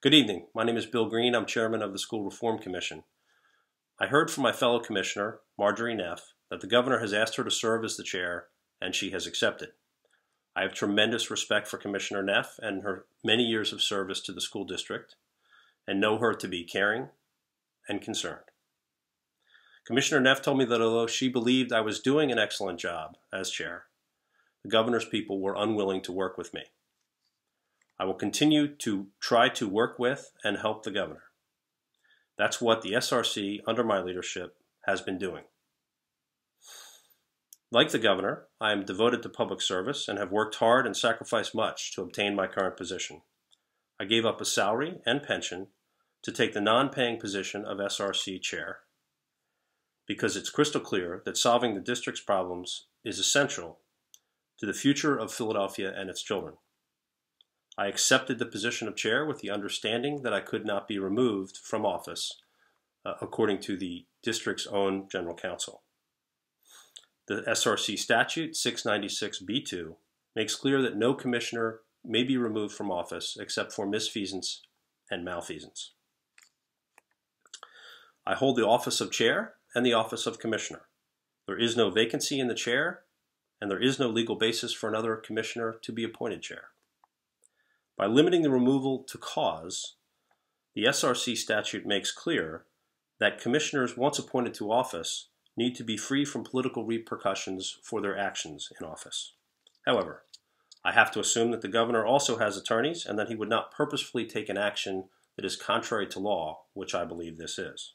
Good evening. My name is Bill Green. I'm chairman of the School Reform Commission. I heard from my fellow commissioner, Marjorie Neff, that the governor has asked her to serve as the chair, and she has accepted. I have tremendous respect for Commissioner Neff and her many years of service to the school district, and know her to be caring and concerned. Commissioner Neff told me that although she believed I was doing an excellent job as chair, the governor's people were unwilling to work with me. I will continue to try to work with and help the governor. That's what the SRC, under my leadership, has been doing. Like the governor, I am devoted to public service and have worked hard and sacrificed much to obtain my current position. I gave up a salary and pension to take the non-paying position of SRC chair because it's crystal clear that solving the district's problems is essential to the future of Philadelphia and its children. I accepted the position of chair with the understanding that I could not be removed from office, according to the district's own general counsel. The SRC statute 696B2 makes clear that no commissioner may be removed from office except for misfeasance and malfeasance. I hold the office of chair and the office of commissioner. There is no vacancy in the chair, and there is no legal basis for another commissioner to be appointed chair. By limiting the removal to cause, the SRC statute makes clear that commissioners once appointed to office need to be free from political repercussions for their actions in office. However, I have to assume that the governor also has attorneys and that he would not purposefully take an action that is contrary to law, which I believe this is.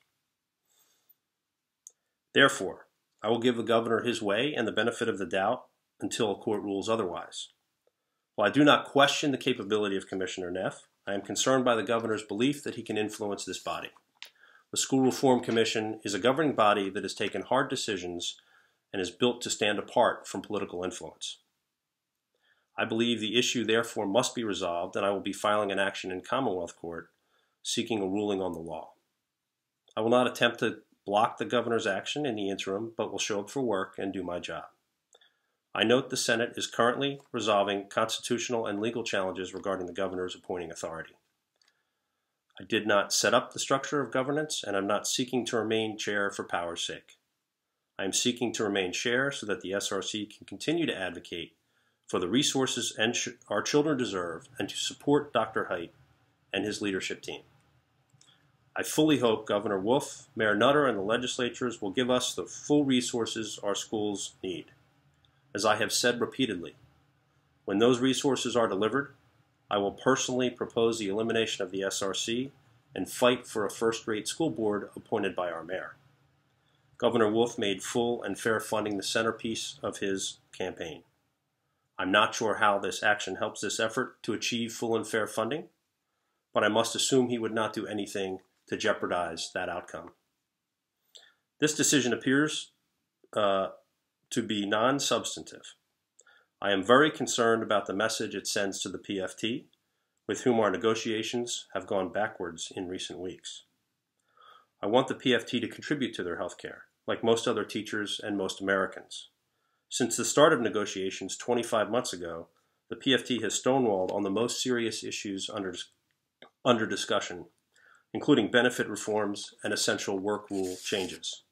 Therefore, I will give the governor his way and the benefit of the doubt until a court rules otherwise. While I do not question the capability of Commissioner Neff, I am concerned by the governor's belief that he can influence this body. The School Reform Commission is a governing body that has taken hard decisions and is built to stand apart from political influence. I believe the issue therefore must be resolved, and I will be filing an action in Commonwealth Court seeking a ruling on the law. I will not attempt to block the governor's action in the interim, but will show up for work and do my job. I note the Senate is currently resolving constitutional and legal challenges regarding the governor's appointing authority. I did not set up the structure of governance, and I'm not seeking to remain chair for power's sake. I am seeking to remain chair so that the SRC can continue to advocate for the resources our children deserve and to support Dr. Hite and his leadership team. I fully hope Governor Wolf, Mayor Nutter, and the legislatures will give us the full resources our schools need. As I have said repeatedly, when those resources are delivered, I will personally propose the elimination of the SRC and fight for a first-rate school board appointed by our mayor. Governor Wolf made full and fair funding the centerpiece of his campaign. I'm not sure how this action helps this effort to achieve full and fair funding, but I must assume he would not do anything to jeopardize that outcome. This decision appears to be non-substantive. I am very concerned about the message it sends to the PFT, with whom our negotiations have gone backwards in recent weeks. I want the PFT to contribute to their health care, like most other teachers and most Americans. Since the start of negotiations 25 months ago, the PFT has stonewalled on the most serious issues under discussion, including benefit reforms and essential work rule changes.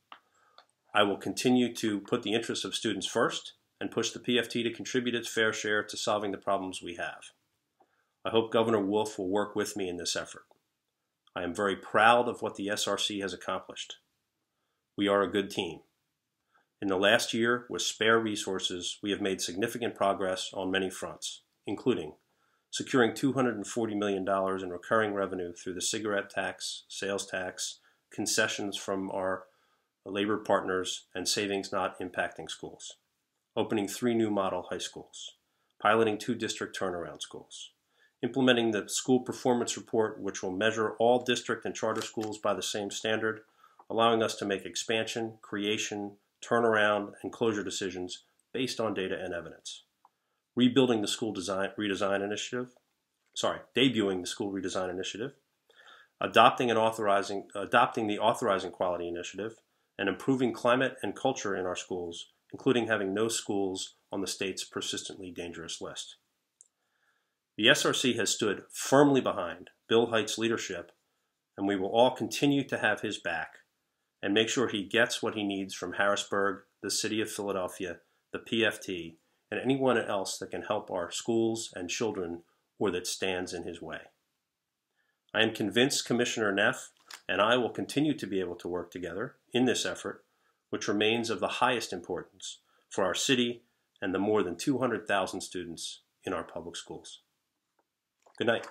I will continue to put the interests of students first and push the PFT to contribute its fair share to solving the problems we have. I hope Governor Wolf will work with me in this effort. I am very proud of what the SRC has accomplished. We are a good team. In the last year, with spare resources, we have made significant progress on many fronts, including securing $240 million in recurring revenue through the cigarette tax, sales tax, concessions from our labor partners, and savings not impacting schools, opening 3 new model high schools, piloting 2 district turnaround schools, implementing the school performance report, which will measure all district and charter schools by the same standard, allowing us to make expansion, creation, turnaround, and closure decisions based on data and evidence, debuting the school redesign initiative, adopting the authorizing quality initiative, and improving climate and culture in our schools, including having no schools on the state's persistently dangerous list. The SRC has stood firmly behind Bill Height's leadership, and we will all continue to have his back and make sure he gets what he needs from Harrisburg, the City of Philadelphia, the PFT, and anyone else that can help our schools and children or that stands in his way. I am convinced Commissioner Neff and I will continue to be able to work together in this effort, which remains of the highest importance for our city and the more than 200,000 students in our public schools. Good night.